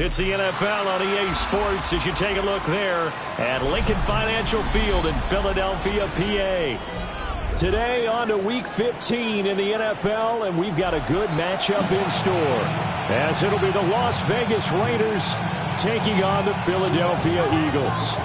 It's the NFL on EA Sports as you take a look there at Lincoln Financial Field in Philadelphia, PA. Today on to Week 15 in the NFL, and we've got a good matchup in store, as it'll be the Las Vegas Raiders taking on the Philadelphia Eagles.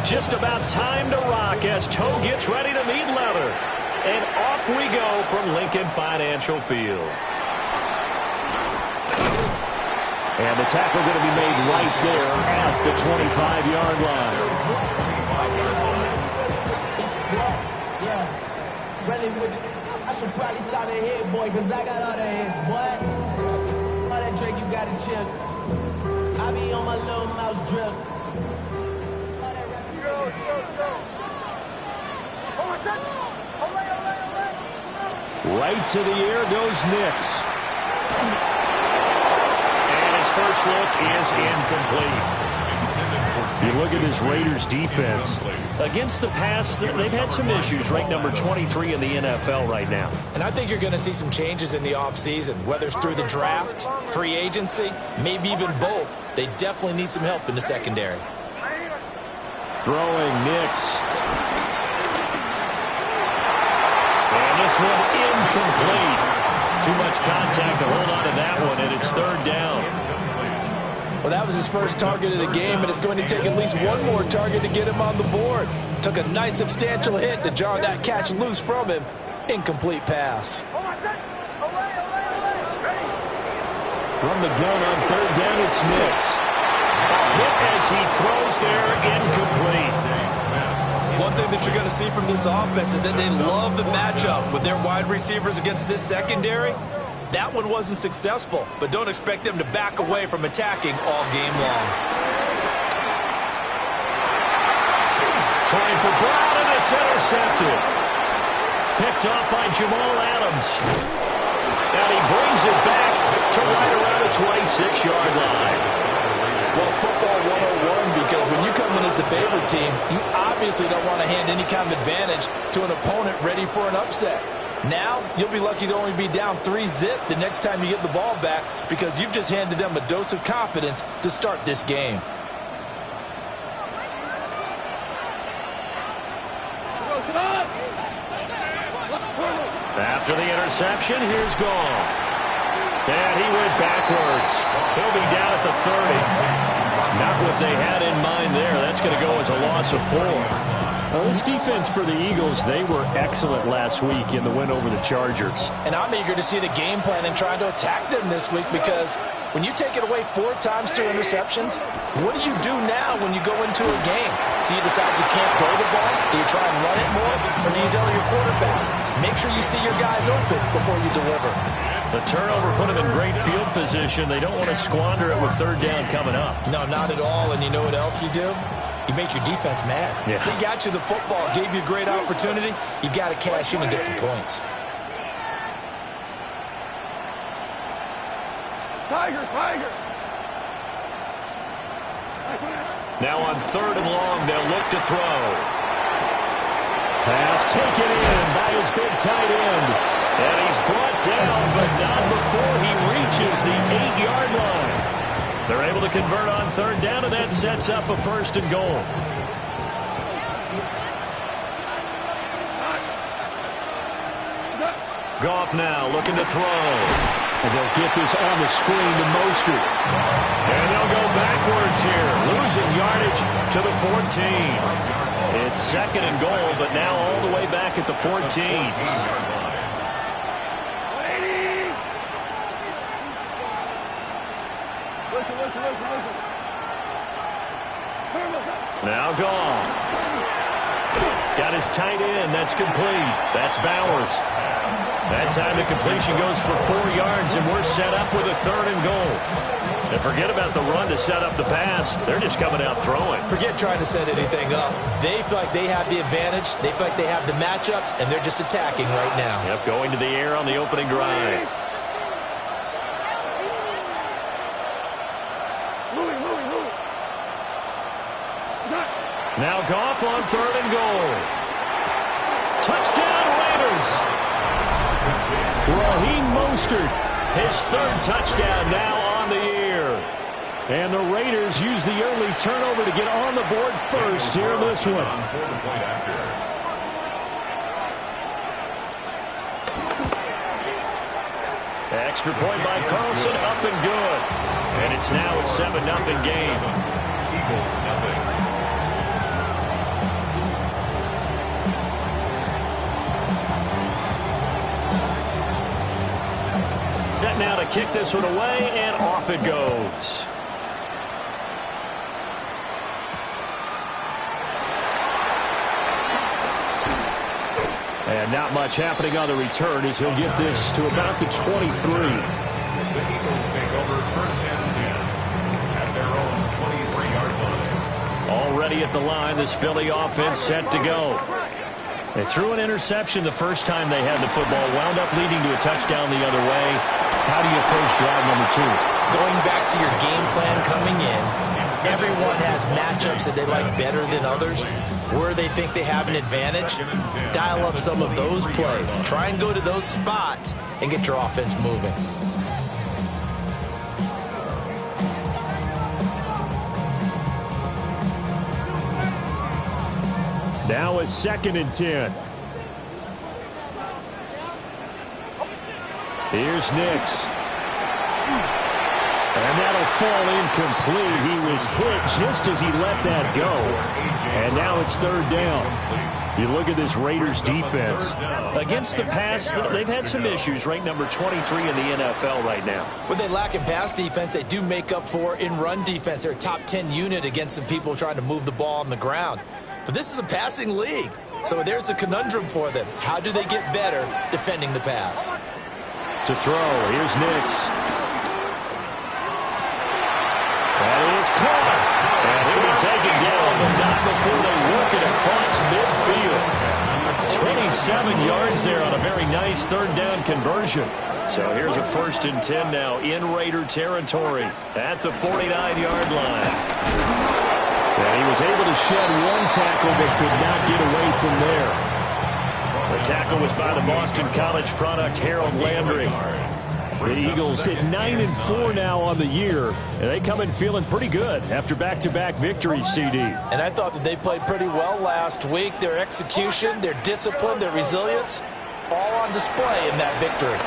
Just about time to rock as Toe gets ready to meet leather. And off we go from Lincoln Financial Field. And the tackle going to be made right there at the 25-yard line. Yeah, really I should probably sign a hit, boy, because I got all the hits, boy. All that drink you got to chill. I be on my little mouse drip. Right to the air goes Nix. And his first look is incomplete. You look at this Raiders defense. Against the pass, they've had some issues. Ranked number 23 in the NFL right now. And I think you're going to see some changes in the offseason, whether it's through the draft, free agency, maybe even both. They definitely need some help in the secondary. Throwing Nix. And this one incomplete. Too much contact to hold on to that one, and it's third down. Well, that was his first target of the game, and it's going to take at least one more target to get him on the board. Took a nice substantial hit to jar that catch loose from him. Incomplete pass. From the gun on third down, it's Nix. Hit as he throws there, incomplete. One thing that you're going to see from this offense is that they love the matchup with their wide receivers against this secondary. That one wasn't successful, but don't expect them to back away from attacking all game long. Trying for Brown, and it's intercepted. Picked off by Jamal Adams. And he brings it back to right around the 26-yard line. Well, it's football 101 because when you come in as the favorite team, you obviously don't want to hand any kind of advantage to an opponent ready for an upset. Now, you'll be lucky to only be down 3-zip the next time you get the ball back because you've just handed them a dose of confidence to start this game. After the interception, here's Goff. And he went backwards. He'll be down at the 30. Not what they had in mind there. That's going to go as a loss of 4. Well, this defense for the Eagles, they were excellent last week in the win over the Chargers. And I'm eager to see the game plan and trying to attack them this week because when you take it away 4 times through interceptions, what do you do now when you go into a game? Do you decide you can't throw the ball? Do you try and run it more? Or do you tell your quarterback, make sure you see your guys open before you deliver? The turnover put them in great field position. They don't want to squander it with third down coming up. No, not at all. And you know what else you do? You make your defense mad. Yeah. They got you the football, gave you a great opportunity. You got to cash in and get some points. Tiger. Now on third and long, they'll look to throw. Pass taken in by his big tight end. And he's brought down, but not before he reaches the 8-yard line. They're able to convert on third down, and that sets up a first and goal. Goff now looking to throw. And they'll get this on the screen to Mostert. And they'll go backwards here, losing yardage to the 14. It's second and goal, but now all the way back at the 14. Now Goff. Got his tight end. That's complete. That's Bowers. That time the completion goes for 4 yards, and we're set up with a 3rd and goal. And forget about the run to set up the pass. They're just coming out throwing. Forget trying to set anything up. They feel like they have the advantage. They feel like they have the matchups, and they're just attacking right now. Yep, going to the air on the opening drive. Now Goff on 3rd and goal. Touchdown Raiders. Raheem Mostert, his 3rd touchdown now on the year. And the Raiders use the early turnover to get on the board first here in this one. Extra point by Carlson, up and good. And it's now a 7-0 game. Eagles nothing. Set now to kick this one away, and off it goes. And not much happening on the return as he'll get this to about the 23. The Eagles take over 1st and 10 at their own 23-yard line. Already at the line, this Philly offense set to go. They threw an interception the first time they had the football, wound up leading to a touchdown the other way. How do you approach drive number 2? Going back to your game plan coming in, everyone has matchups that they like better than others. Where they think they have an advantage, dial up some of those plays. Try and go to those spots and get your offense moving. Now a 2nd and 10. Here's Nix. And that'll fall incomplete. He was hit just as he let that go. And now it's 3rd down. You look at this Raiders defense. Against the pass, they've had some issues. Ranked number 23 in the NFL right now. When they lack in pass defense, they do make up for in run defense. They're a top 10 unit against some people trying to move the ball on the ground. But this is a passing league. So there's a conundrum for them. How do they get better defending the pass? To throw, here's Nix. That is caught. And he'll be taken down, but not before they work it across midfield. 27 yards there on a very nice 3rd down conversion. So here's a 1st and 10 now in Raider territory at the 49-yard line. And he was able to shed one tackle but could not get away from there. The tackle was by the Boston College product, Harold Landry. The Eagles hit 9-4 now on the year, and they come in feeling pretty good after back-to-back victories, CD. And I thought that they played pretty well last week. Their execution, their discipline, their resilience, all on display in that victory.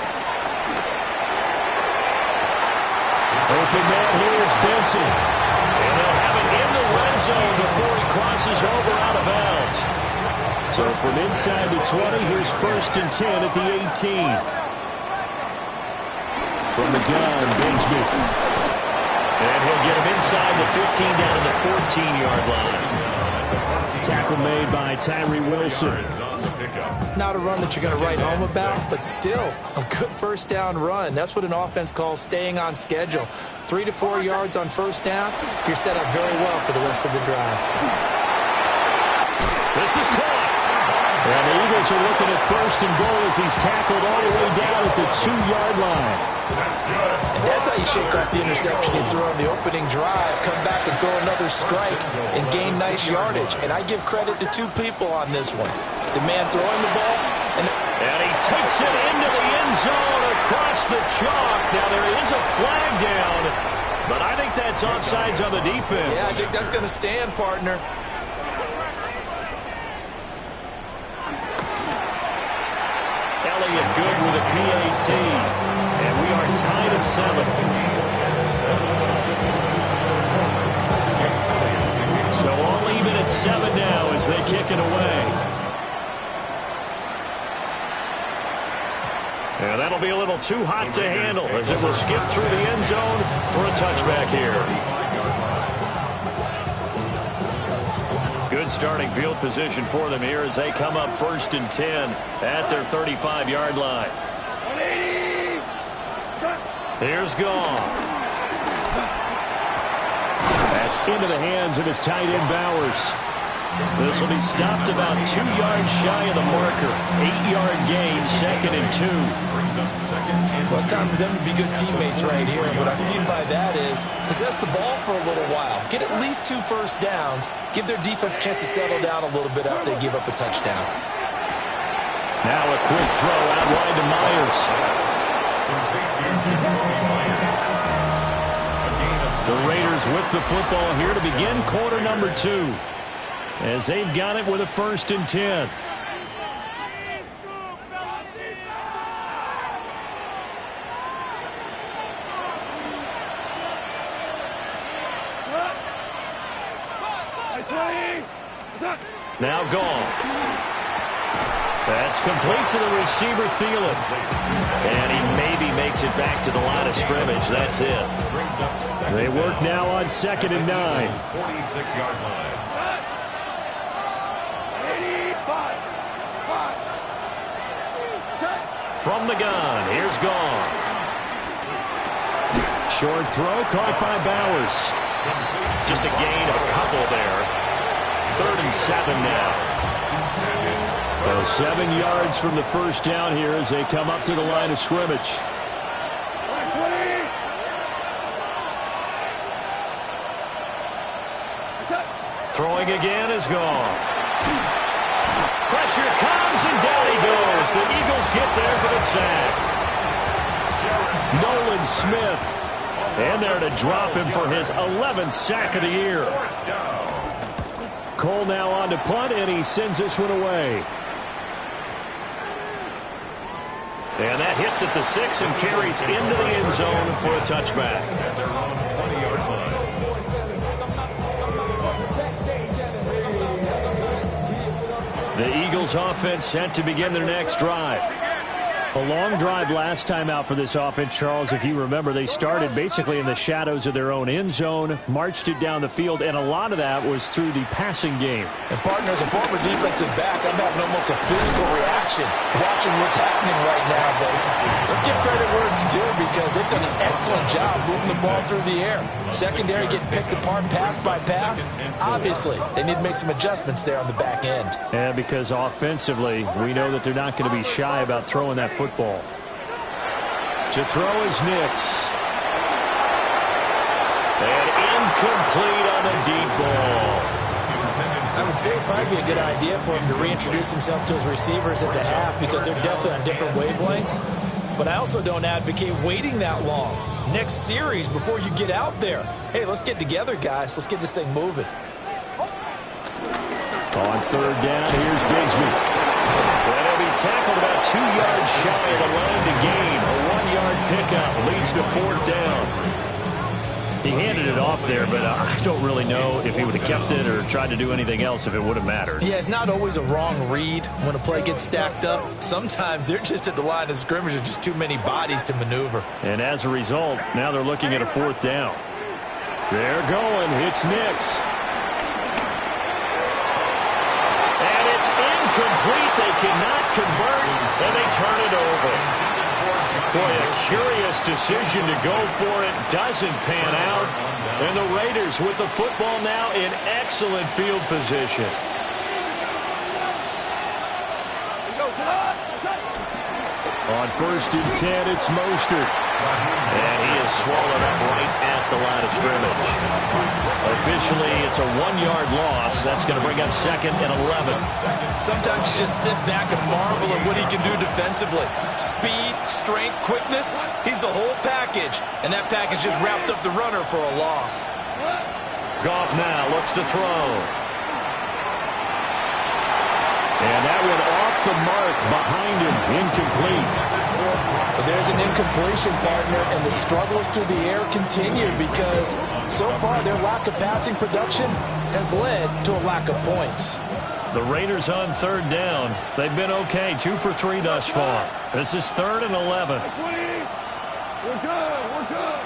Open man here is Benson. And they'll have it in the red zone before he crosses over out of bounds. So from inside the 20, here's 1st and 10 at the 18. From the gun, Bigsby. And he'll get him inside the 15 down to the 14-yard line. Tackle made by Tyree Wilson. Not a run that you're going to write home about, but still a good 1st down run. That's what an offense calls staying on schedule. 3 to 4 yards on 1st down, you're set up very well for the rest of the drive. This is caught. And the Eagles are looking at 1st and goal as he's tackled all the way down at the 2-yard line. And that's how you shake off the interception you threw on the opening drive, come back and throw another strike and gain nice yardage. And I give credit to 2 people on this one. The man throwing the ball. And he takes it into the end zone across the chalk. Now there is a flag down, but I think that's offsides on the defense. Yeah, I think that's going to stand, partner. Elliott good with a PAT. And we are tied at 7. So all even at 7 now as they kick it away. And that'll be a little too hot to handle as it will skip through the end zone for a touchback here. Good starting field position for them here as they come up 1st and 10 at their 35-yard line. Here's Goff. That's into the hands of his tight end, Bowers. This will be stopped about 2 yards shy of the marker. 8-yard gain, 2nd and 2. Well, it's time for them to be good teammates right here. And what I mean by that is possess the ball for a little while. Get at least 2 first downs. Give their defense a chance to settle down a little bit after they give up a touchdown. Now a quick throw out wide to Myers. The Raiders with the football here to begin quarter number 2. As they've got it with a 1st and 10. Now Goff. That's complete to the receiver, Thielen. And he maybe makes it back to the line of scrimmage. That's it. They work now on 2nd and 9. 46-yard line. From the gun, here's Goff. Short throw caught by Bowers. Just a gain of a couple there. 3rd and 7 now. So 7 yards from the first down here as they come up to the line of scrimmage. Throwing again is Goff. Pressure comes, and down he goes. The Eagles get there for the sack. Nolan Smith. And there to drop him for his 11th sack of the year. Cole now on to punt, and he sends this one away. And that hits at the 6 and carries into the end zone for a touchback. And they're on the 20-yard line. The Eagles offense set to begin their next drive. A long drive last time out for this offense, Charles. If you remember, they started basically in the shadows of their own end zone, marched it down the field, and a lot of that was through the passing game. And partner, as a former defensive back, I'm having almost a physical reaction watching what's happening right now. But let's give credit where it's due because they've done an excellent job moving the ball through the air. Secondary getting picked apart pass by pass. Obviously, they need to make some adjustments there on the back end. And because offensively, we know that they're not going to be shy about throwing that football. To throw is Nix. And incomplete on the deep ball. I would say it'd probably be a good idea for him to reintroduce himself to his receivers at the half because they're definitely on different wavelengths. But I also don't advocate waiting that long. Next series before you get out there. Hey, let's get together, guys. Let's get this thing moving. On 3rd down, here's Bigsby. And he'll be tackled about 2 yards shy of the line to gain. A 1-yard pickup leads to 4th down. He handed it off there, but I don't really know if he would have kept it or tried to do anything else if it would have mattered. Yeah, it's not always a wrong read when a play gets stacked up. Sometimes they're just at the line of scrimmage. There's just too many bodies to maneuver. And as a result, now they're looking at a 4th down. They're going. It's Nix. And it's incomplete. They cannot convert, and they turn it over. Boy, a curious decision to go for it. Doesn't pan out. And the Raiders with the football now in excellent field position. On 1st and 10, it's Mostert. And he is swallowed up right at the line of scrimmage. Officially, it's a 1-yard loss. That's going to bring up 2nd and 11. Sometimes you just sit back and marvel at what he can do defensively. Speed, strength, quickness. He's the whole package. And that package just wrapped up the runner for a loss. Goff now looks to throw. And that one off the mark behind him. Incomplete. So there's an incompletion, partner, and the struggles through the air continue because so far their lack of passing production has led to a lack of points. The Raiders on 3rd down. They've been okay, 2 for 3 thus far. This is 3rd and 11. We're good. We're good.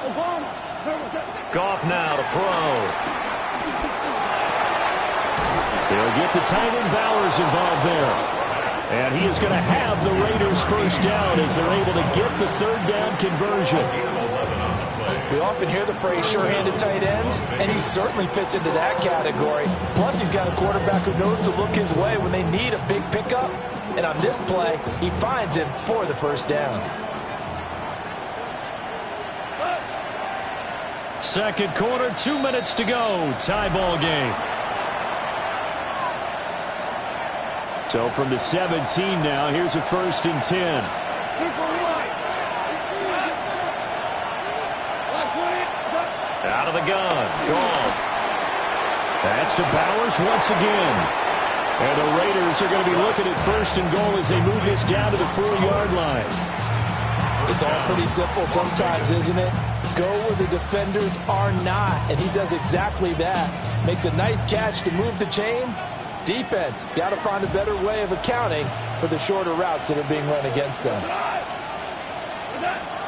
Obama. Goff now to throw. They'll get the tight end Bowers involved there. And he is going to have the Raiders first down as they're able to get the third down conversion. We often hear the phrase sure-handed tight ends, and he certainly fits into that category. Plus, he's got a quarterback who knows to look his way when they need a big pickup. And on this play, he finds him for the first down. Second quarter, 2 minutes to go. Tie ball game. So from the 17 now, here's a 1st and 10. Out of the gun. Gone. That's to Bowers once again. And the Raiders are going to be looking at 1st and goal as they move this down to the 4-yard line. It's all pretty simple sometimes, isn't it? Go where the defenders are not, and he does exactly that. Makes a nice catch to move the chains. Defense, got to find a better way of accounting for the shorter routes that are being run against them.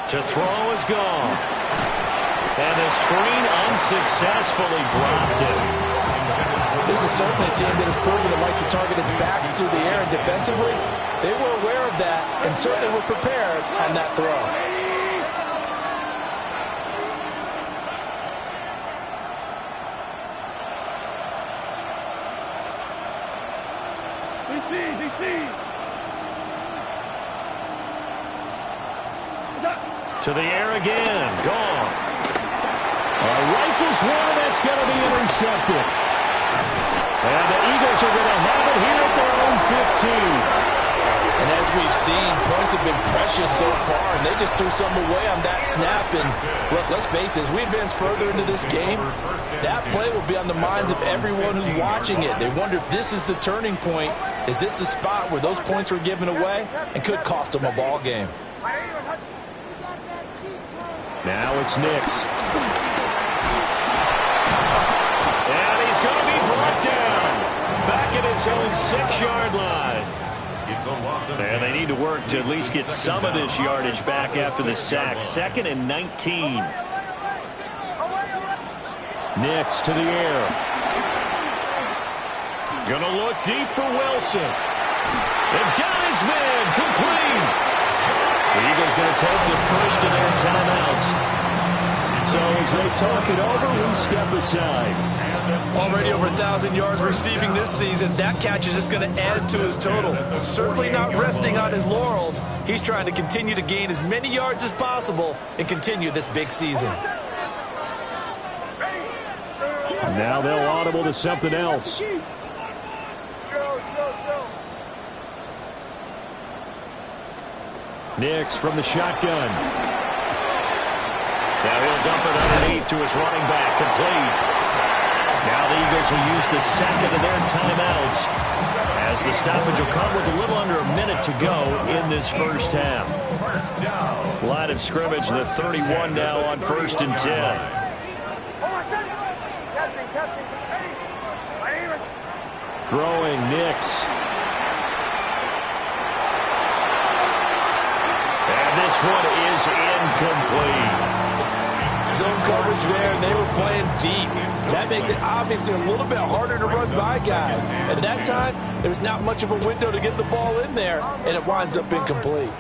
To throw is gone. And the screen unsuccessfully dropped it. This is certainly a team that has proven it likes to target its backs through the air, and defensively, they were aware of that and certainly were prepared on that throw. To the air again. Gone. Rifles one, that's going to be intercepted. And the Eagles are going to have it here at their own 15. And as we've seen, points have been precious so far, and they just threw some away on that snap. And look, let's face it, as we advance further into this game, that play will be on the minds of everyone who's watching it. They wonder if this is the turning point. Is this the spot where those points were given away and could cost them a ball game? Now it's Nix. And he's going to be brought down. Back at his own 6-yard line. And they need to work to at least get some of this yardage back after the sack. 2nd and 19. Nix to the air. Gonna look deep for Wilson. And got his man complete. The Eagles going to take the first of their timeouts. So as they talk it over, we step aside. Already over 1,000 yards receiving this season. That catch is just going to add to his total. Certainly not resting on his laurels. He's trying to continue to gain as many yards as possible and continue this big season. Now they'll audible to something else. Nix from the shotgun. Now he'll dump it underneath to his running back, complete. Now the Eagles will use the second of their timeouts as the stoppage will come with a little under a minute to go in this first half. Line of scrimmage, the 31 now on 1st and 10. Throwing Nix. And this one is incomplete. Zone coverage there, and they were playing deep. That makes it obviously a little bit harder to run by guys. At that time, there's not much of a window to get the ball in there, and it winds up incomplete.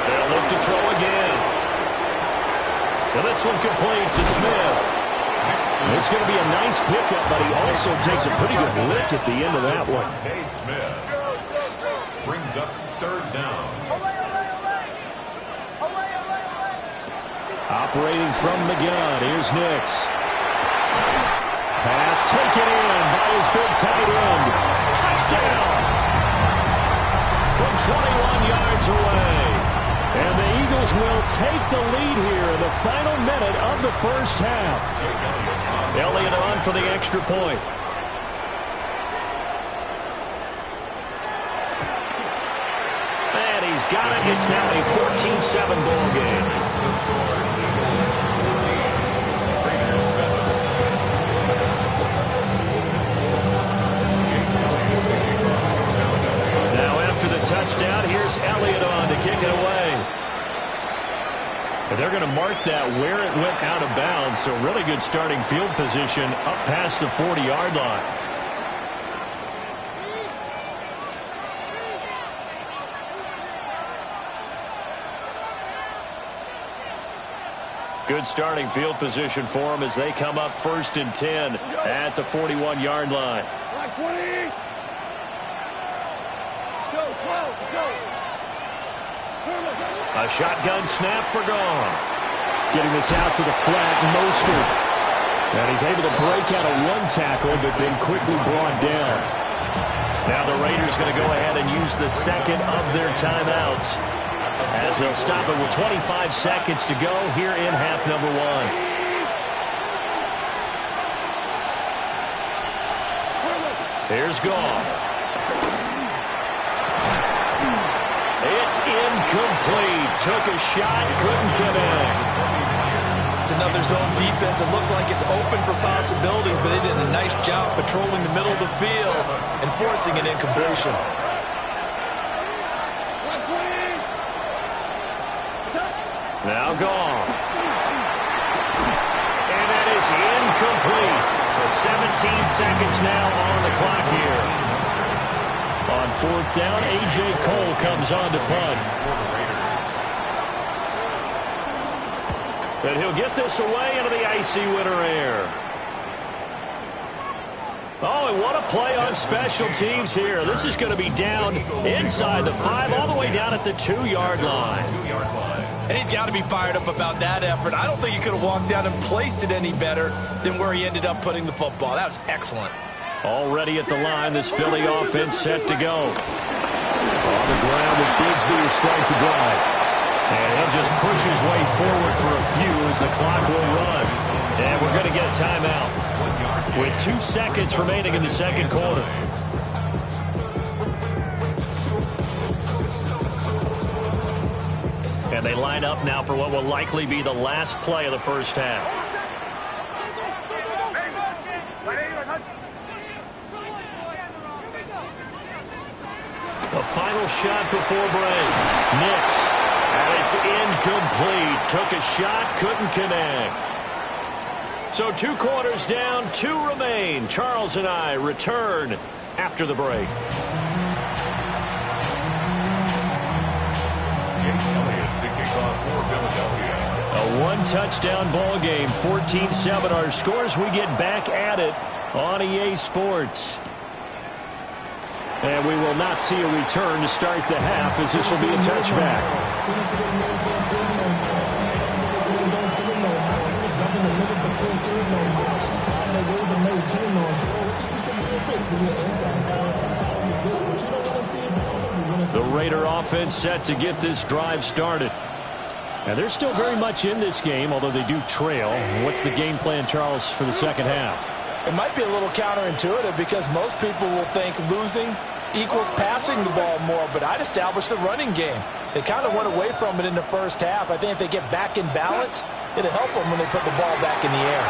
They'll look to throw again. And this one complete to Smith. It's going to be a nice pickup, but he also takes a pretty good lick at the end of that one. Smith brings up 3rd down. Operating from the gun, here's Nix. Pass taken in by his big tight end. Touchdown! From 21 yards away. And the Eagles will take the lead here in the final minute of the first half. Elliott on for the extra point. And he's got it. It's now a 14-7 ball game. going to mark that where it went out of bounds. So really good starting field position up past the 40-yard line. Good starting field position for them as they come up 1st and 10 at the 41-yard line. A shotgun snap for Goff. Getting this out to the flat, Mostert. And he's able to break out of one tackle, but then quickly brought down. Now the Raiders going to go ahead and use the second of their timeouts, as they'll stop it with 25 seconds to go here in half number 1. Here's Goff. It's incomplete. Took a shot, couldn't connect. It's another zone defense. It looks like it's open for possibilities, but they did a nice job patrolling the middle of the field and forcing an incompletion. Now Goff. And that is incomplete. So 17 seconds now on the clock here. On 4th down, A.J. Cole comes on to punt. But he'll get this away into the icy winter air. Oh, and what a play on special teams here. This is going to be down inside the 5, all the way down at the 2-yard line. And he's got to be fired up about that effort. I don't think he could have walked down and placed it any better than where he ended up putting the football. That was excellent. Already at the line, this Philly offense set to go. On the ground with Bigsby to start the drive. And he'll just push his way forward for a few as the clock will run. And we're going to get a timeout with 2 seconds remaining in the second quarter. And they line up now for what will likely be the last play of the first half. The final shot before break. Nix. And it's incomplete. Took a shot, couldn't connect. So 2 quarters down, 2 remain. Charles and I return after the break. A 1-touchdown ball game, 14-7 our scores. We get back at it on EA Sports. And we will not see a return to start the half, as this will be a touchback. The Raider offense set to get this drive started. And they're still very much in this game, although they do trail. What's the game plan, Charles, for the second half? It might be a little counterintuitive because most people will think losing equals passing the ball more, but I'd establish the running game. They kind of went away from it in the first half. I think if they get back in balance, it'll help them when they put the ball back in the air.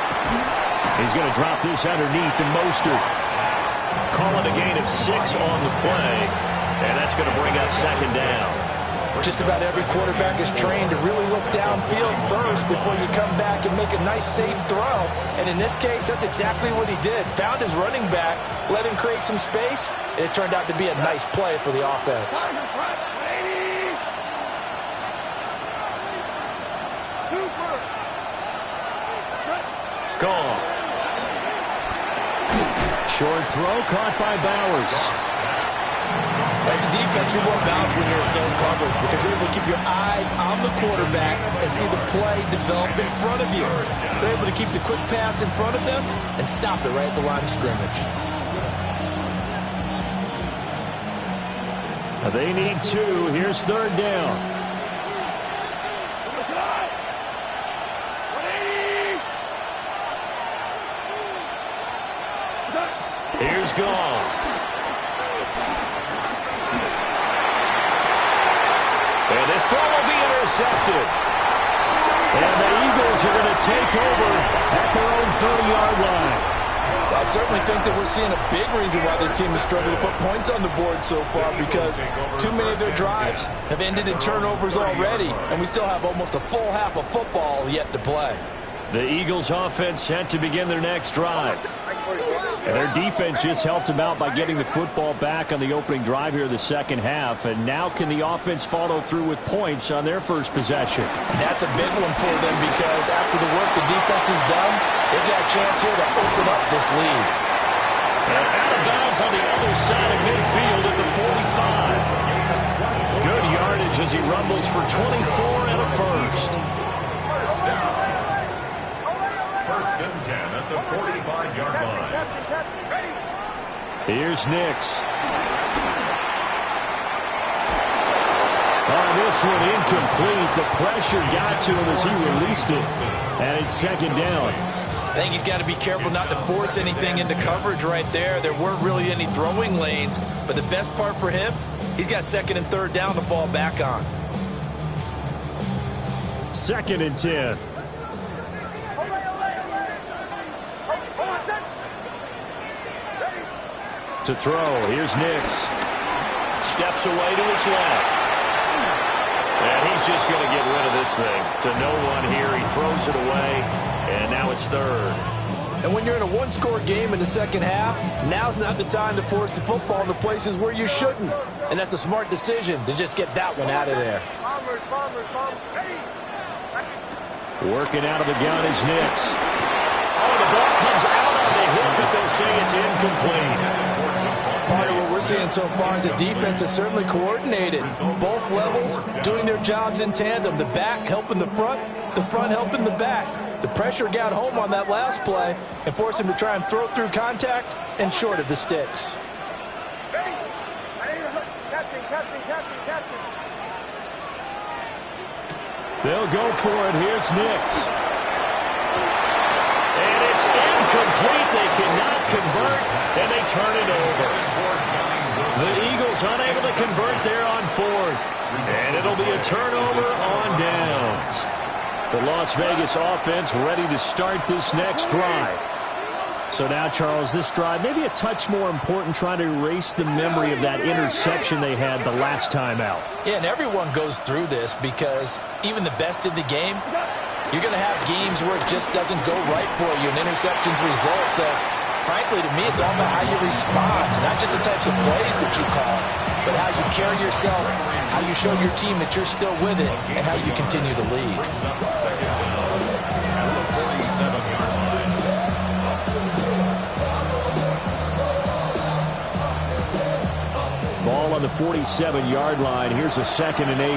He's going to drop this underneath to Mostert. Call it a gain of 6 on the play, and that's going to bring up second down. Just about every quarterback is trained to really look downfield first before you come back and make a nice, safe throw. And in this case, that's exactly what he did. Found his running back, let him create some space, and it turned out to be a nice play for the offense. Gone. Short throw caught by Bowers. As a defense, you're more balanced when you're in zone coverage because you're able to keep your eyes on the quarterback and see the play develop in front of you. You're able to keep the quick pass in front of them and stop it right at the line of scrimmage. They need 2. Here's 3rd down. Here's Goff. And this throw will be intercepted. And the Eagles are going to take over at their own 30-yard line. I certainly think that we're seeing a big reason why this team has struggled to put points on the board so far, because too many of their drives have ended in turnovers already, and we still have almost a full half of football yet to play. The Eagles offense set to begin their next drive. And their defense just helped them out by getting the football back on the opening drive here in the second half. And now can the offense follow through with points on their first possession? That's a big one for them, because after the work the defense has done, they've got a chance here to open up this lead. And out of bounds on the other side of midfield at the 45. Good yardage as he rumbles for 24 and a first. First and 10 at the 45-yard line. Here's Nix. On this one, incomplete. The pressure got to him as he released it. And it's second down. I think he's got to be careful not to force anything into coverage right there. There weren't really any throwing lanes. But the best part for him, he's got second and third down to fall back on. Second and 10. To throw, here's Nix. Steps away to his left. And he's just going to get rid of this thing. To no one here, he throws it away, and now it's third. And when you're in a one-score game in the second half, now's not the time to force the football in the places where you shouldn't. And that's a smart decision to just get that one out of there. Working out of the gun is Nix. Oh, the ball comes out on the hip, but they'll say it's incomplete. Part of what we're seeing so far is the defense is certainly coordinated. Both levels doing their jobs in tandem. The back helping the front helping the back. The pressure got home on that last play and forced him to try and throw through contact and short of the sticks. They'll go for it. Here's Nix. And it's incomplete. They cannot convert, and they turn it over. The Eagles unable to convert there on fourth. And it'll be a turnover on downs. The Las Vegas offense ready to start this next drive. So now, Charles, this drive maybe a touch more important, trying to erase the memory of that interception they had the last time out. Yeah, and everyone goes through this, because even the best in the game, you're going to have games where it just doesn't go right for you, and interceptions result. So, frankly, to me, it's all about how you respond, not just the types of plays that you call, but how you carry yourself, how you show your team that you're still with it, and how you continue to lead. Ball on the 47-yard line. Here's a 2nd and 8.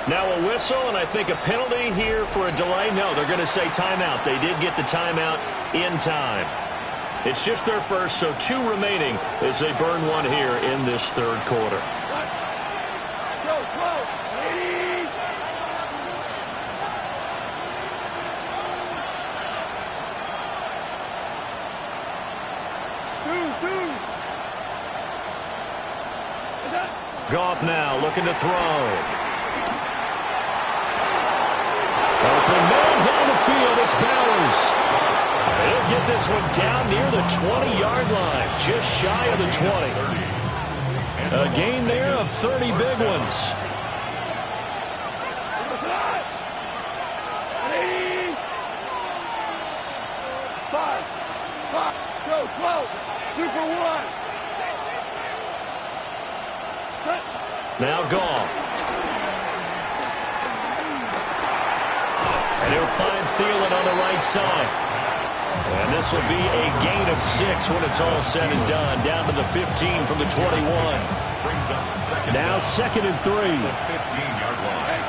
Now a whistle, and I think a penalty here for a delay. No, they're going to say timeout. They did get the timeout in time. It's just their first, so 2 remaining as they burn one here in this third quarter. Goff now looking to throw. Open man down the field. It's Bowers. He'll get this one down near the 20-yard line, just shy of the 20. A gain there of 30 big ones. Go, 2 for 1. Now Goff. And he'll find Thielen on the right side. And this will be a gain of 6 when it's all said and done. Down to the 15 from the 21. Now 2nd and 3. 15-yard line.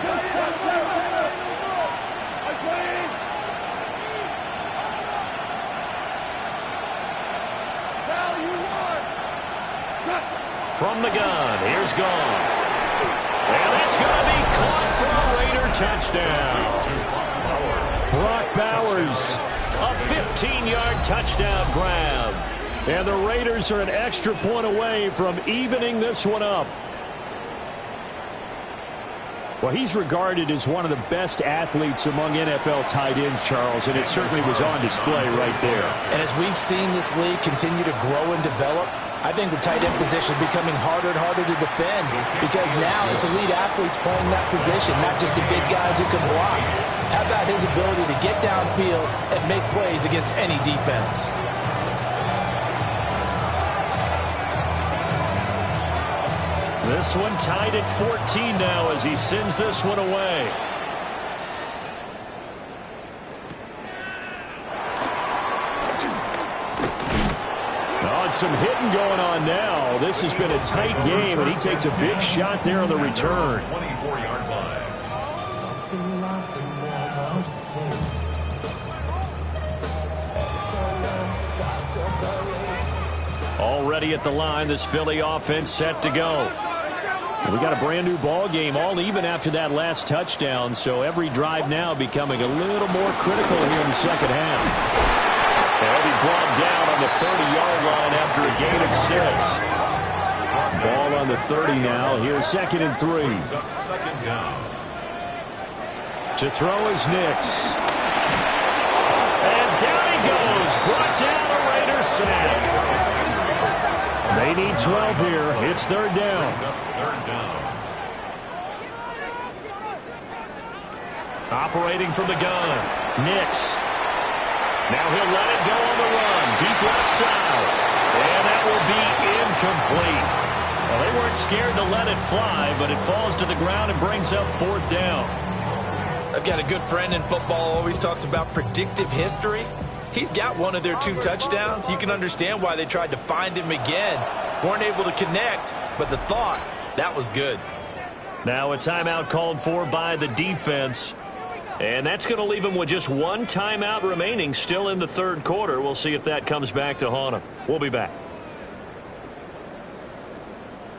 From the gun, here's Goff. And that's going to be caught for a Raider touchdown. Brock Bowers A 15-yard touchdown grab. And the Raiders are an extra point away from evening this one up. Well, he's regarded as one of the best athletes among NFL tight ends, Charles, and it certainly was on display right there. And as we've seen this league continue to grow and develop, I think the tight end position is becoming harder and harder to defend because now it's elite athletes playing that position, not just the big guys who can block. How about his ability to get downfield and make plays against any defense? This one tied at 14 now as he sends this one away. Oh, and some hitting going on now. This has been a tight game, and he takes a big shot there on the return. 24-yard line. Already at the line, this Philly offense set to go. We got a brand new ball game, all even after that last touchdown, so every drive now becoming a little more critical here in the second half. They'll be brought down on the 30-yard line after a gain of 6. Ball on the 30 now. Here's 2nd and 3. Second down. To throw is Nix. And down he goes. Brought down a Raiders sack. They need 12 here. It's 3rd down. Third down. Operating from the gun. Nix. Now he'll let it go on the run. Deep left side. And that will be incomplete. Well, they weren't scared to let it fly, but it falls to the ground and brings up 4th down. I've got a good friend in football who always talks about predictive history. He's got one of their 2 touchdowns. You can understand why they tried to find him again. Weren't able to connect, but the thought, that was good. Now a timeout called for by the defense. And that's going to leave him with just 1 timeout remaining still in the 3rd quarter. We'll see if that comes back to haunt him. We'll be back.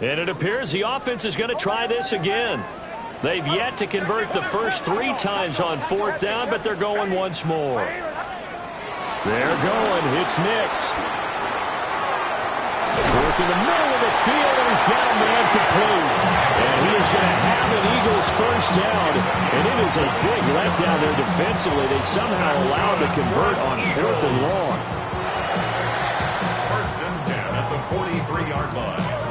And it appears the offense is going to try this again. They've yet to convert the first 3 times on 4th down, but they're going once more. They're going. It's Nix. Work in the middle of the field, and he's got a man complete. And he is going to have an Eagles first down. And it is a big letdown there defensively. They somehow allowed to convert on 4th and long. 1st and 10 at the 43-yard line.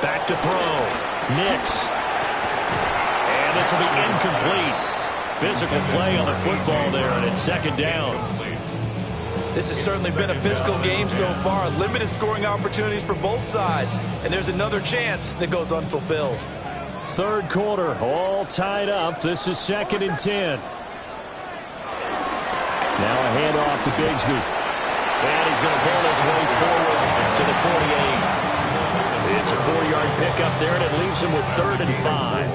Back to throw. Nix. And this will be incomplete. Physical play on the football there, and it's 2nd down. This has certainly been a physical game so far. Limited scoring opportunities for both sides. And there's another chance that goes unfulfilled. 3rd quarter, all tied up. This is 2nd and 10. Now a handoff to Bigsby. And he's going to pull his way forward to the 48. It's a 4-yard pickup there, and it leaves him with 3rd and 5.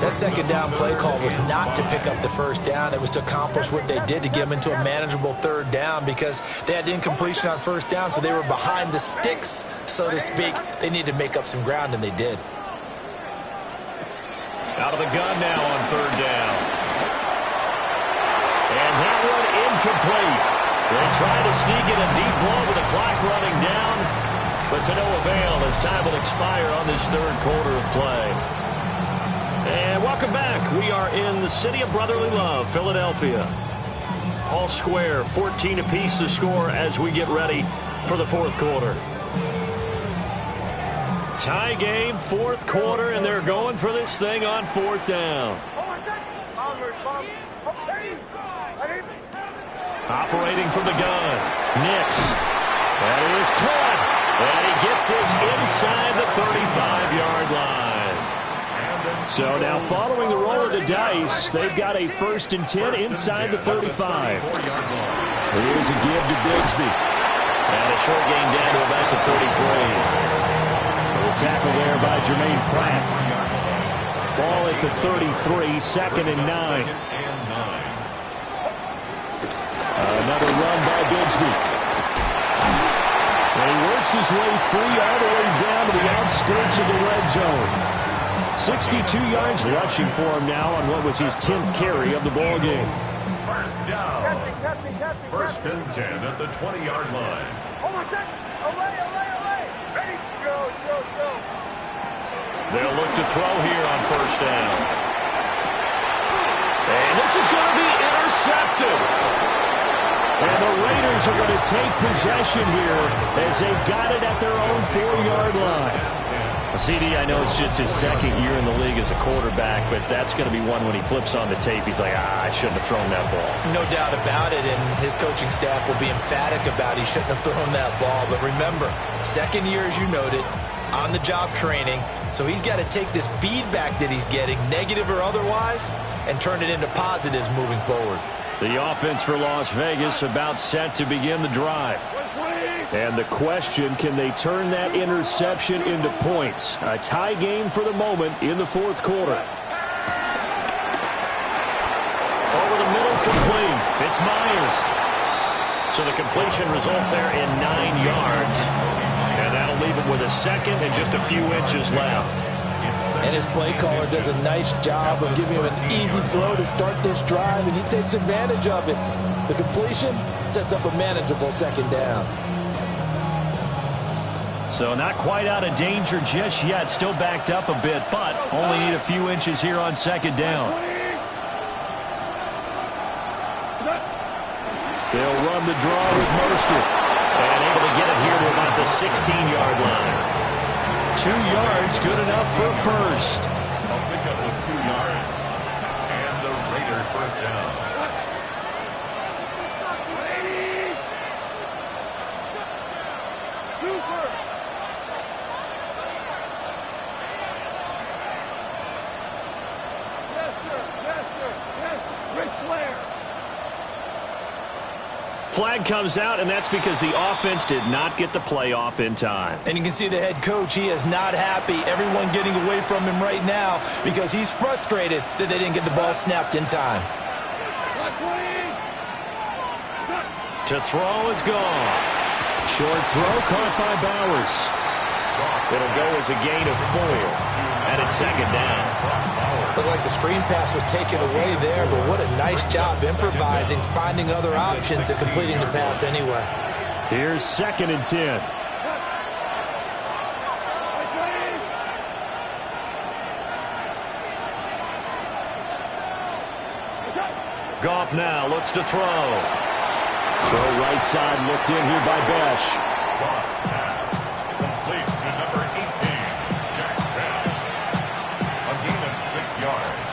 That 2nd down play call was not to pick up the 1st down. It was to accomplish what they did to get them into a manageable 3rd down because they had incompletion on 1st down, so they were behind the sticks, so to speak. They needed to make up some ground, and they did. Out of the gun now on 3rd down. And that one incomplete. They try to sneak in a deep ball with the clock running down, but to no avail as time will expire on this 3rd quarter of play. And welcome back. We are in the city of brotherly love, Philadelphia. All square, 14 apiece to score as we get ready for the 4th quarter. Tie game, 4th quarter, and they're going for this thing on 4th down. Operating from the gun. Nix. That is caught. And he gets this inside the 35-yard line. So now following the roll of the dice, they've got a 1st and 10 inside the 35. Here's a give to Bigsby. And a short gain down to about the 33. A tackle there by Jermaine Pratt. Ball at the 33, 2nd and 9. Another run by Bigsby. Crosby. And he works his way free all the way down to the outskirts of the red zone. 62 yards rushing for him now on what was his 10th carry of the ball game. First down. First and 10 at the 20-yard line. Hold on a second. Away. Ready? Go. They'll look to throw here on first down. And this is going to be intercepted. And the Raiders are going to take possession here as they've got it at their own 4-yard line. CD, I know it's just his second year in the league as a quarterback, but that's going to be one when he flips on the tape. He's like, I shouldn't have thrown that ball. No doubt about it, and his coaching staff will be emphatic about he shouldn't have thrown that ball. But remember, second year, as you noted, on-the-job training, so he's got to take this feedback that he's getting, negative or otherwise, and turn it into positives moving forward. The offense for Las Vegas about set to begin the drive. And the question, can they turn that interception into points? A tie game for the moment in the fourth quarter. Over the middle, complete. It's Myers. So the completion results there in 9 yards. And that'll leave him with a second and just a few inches left. And his play caller does a nice job of giving him an easy throw to start this drive, and he takes advantage of it. The completion sets up a manageable second down. So not quite out of danger just yet. Still backed up a bit, but only need a few inches here on second down. They'll run the draw with Mostert. And able to get it here to about the 16-yard line. 2 yards, good enough for a first. I'll pick up with 2 yards. And the Raider first down. Flag comes out, and that's because the offense did not get the play off in time. And you can see the head coach, he is not happy. Everyone getting away from him right now because he's frustrated that they didn't get the ball snapped in time. To throw is gone. Short throw caught by Bowers. It'll go as a gain of 4. And it's second down. Looked like the screen pass was taken away there, but what a nice job improvising, finding other options, and completing the pass anyway. Here's second and 10. Goff now looks to throw. Throw right side looked in here by Besh. Goff's pass complete to number 18, Jack Besh. A gain of 6 yards.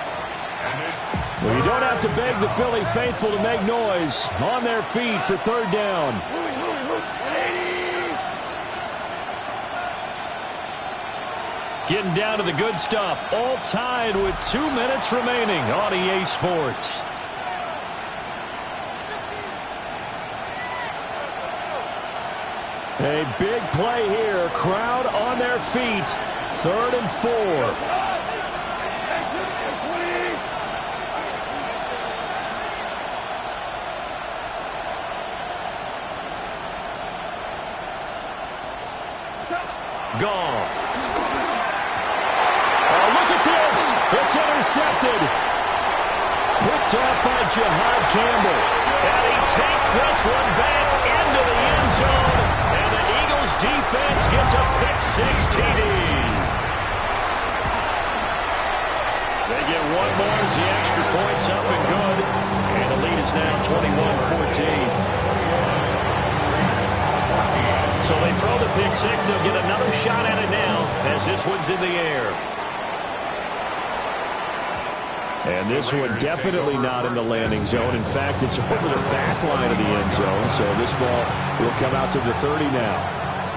And it's... Well, you don't have to beg the Philly faithful to make noise. On their feet for third down. Getting down to the good stuff. All tied with 2 minutes remaining on EA Sports. A big play here. Crowd on their feet. 3rd and 4. Goff. Oh, look at this. It's intercepted. Picked off by Jihad Campbell. And he takes this one back into the end zone. And the Eagles defense gets a pick-6 TD. They get one more as the extra point's up and good. And the lead is now 21-14. So they throw the pick-6. They'll get another shot at it now as this one's in the air. And this one definitely not in the landing zone. In fact, it's over the back line of the end zone. So this ball will come out to the 30 now.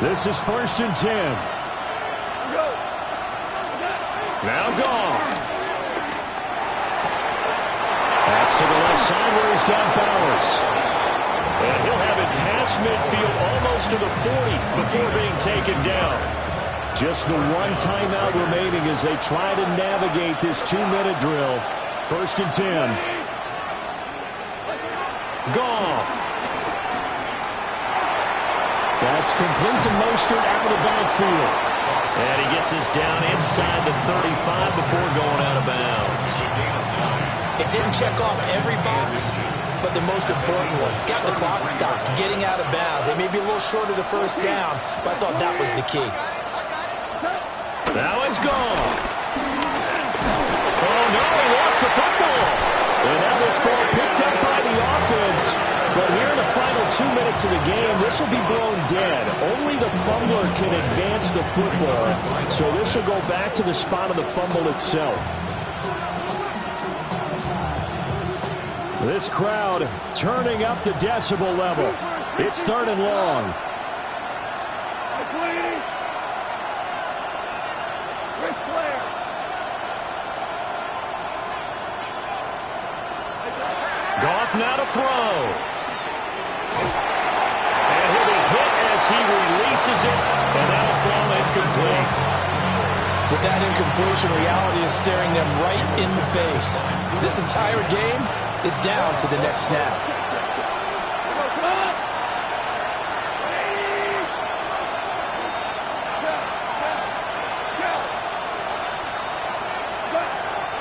This is 1st and 10. Now Goff. That's to the left side where he's got Bowers. And he'll have it past midfield almost to the 40 before being taken down. Just the one timeout remaining as they try to navigate this 2-minute drill. 1st and 10. Goff. That's complete to Mostert out of the backfield. And he gets us down inside the 35 before going out of bounds. It didn't check off every box, but the most important one. Got the clock stopped, getting out of bounds. They may be a little short of the first down, but I thought that was the key. Now it's gone. Oh, no, he lost the football. And now this ball picked up by the offense. But here in the final 2 minutes of the game, this will be blown dead. Only the fumbler can advance the football. So this will go back to the spot of the fumble itself. This crowd turning up the decibel level. It's 3rd and long. Goff now to throw. And he'll be hit as he releases it, and that'll fall incomplete. With that incompletion, reality is staring them right in the face. This entire game is down to the next snap.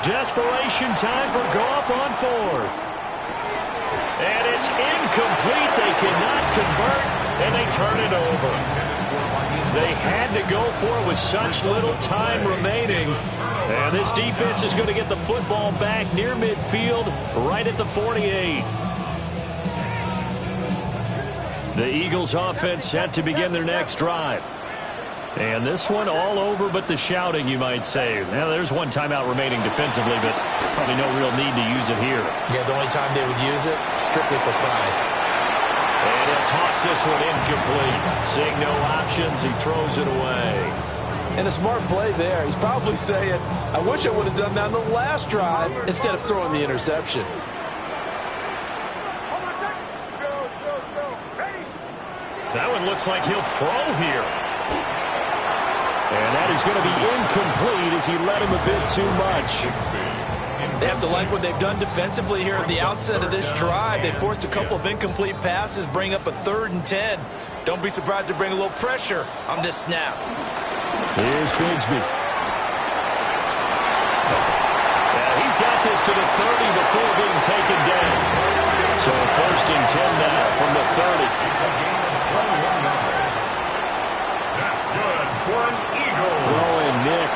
Desperation time for Goff on 4th. And it's incomplete. They cannot convert, and they turn it over. They had to go for it with such little time remaining. And this defense is going to get the football back near midfield, right at the 48. The Eagles offense set to begin their next drive. And this one all over but the shouting, you might say. Now, there's one timeout remaining defensively, but probably no real need to use it here. Yeah, the only time they would use it, strictly for pride. And he'll toss this one incomplete. Seeing no options, he throws it away. And a smart play there. He's probably saying, I wish I would have done that on the last drive instead of throwing the interception. That one looks like he'll throw here. And that is going to be incomplete as he led him a bit too much. They have to like what they've done defensively here at the outset of this drive. They forced a couple of incomplete passes, bring up a 3rd and 10. Don't be surprised to bring a little pressure on this snap. Here's Bigsby. Yeah, he's got this to the 30 before being taken down. So 1st and 10 now from the 30. That's good for an Eagle. Throwing Nix.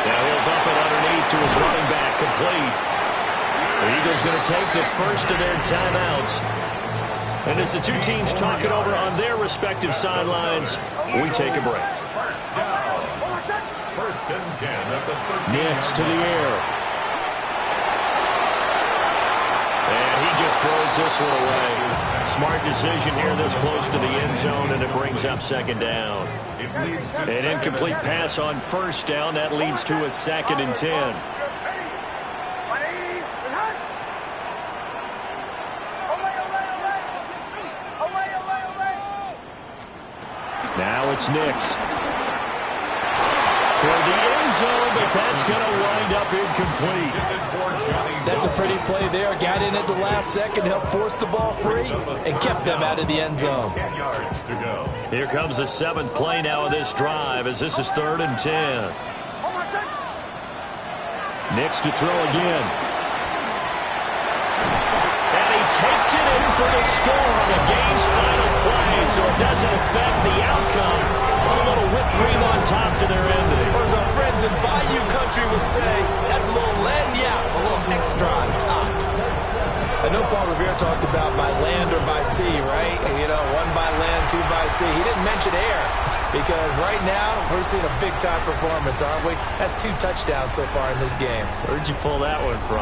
Now he'll dump it underneath to his running back, complete. The Eagles going to take the first of their timeouts. And as the two teams talk it over on their respective sidelines, we take a break. First down. 1st and 10 at the 13. Nix to the air. And he just throws this one away. Smart decision here this close to the end zone, and it brings up 2nd down. An incomplete pass on 1st down. That leads to a 2nd and 10. Now it's Nix. Toward the end zone, but that's going to wind up incomplete. That's a pretty play there. Got in at the last second, helped force the ball free, and kept them out of the end zone. 10 yards to go. Here comes the 7th play now of this drive as this is 3rd and 10. Nix to throw again. And he takes it in for the score on the game's final play, so it doesn't affect the outcome. A little whipped cream on top to their ending. Or as our friends in Bayou Country would say, that's a little lagniappe, a little extra on top. I know Paul Revere talked about by land or by sea, right? And, you know, 1 by land, 2 by sea. He didn't mention air because right now we're seeing a big-time performance, aren't we? That's 2 touchdowns so far in this game. Where'd you pull that one from?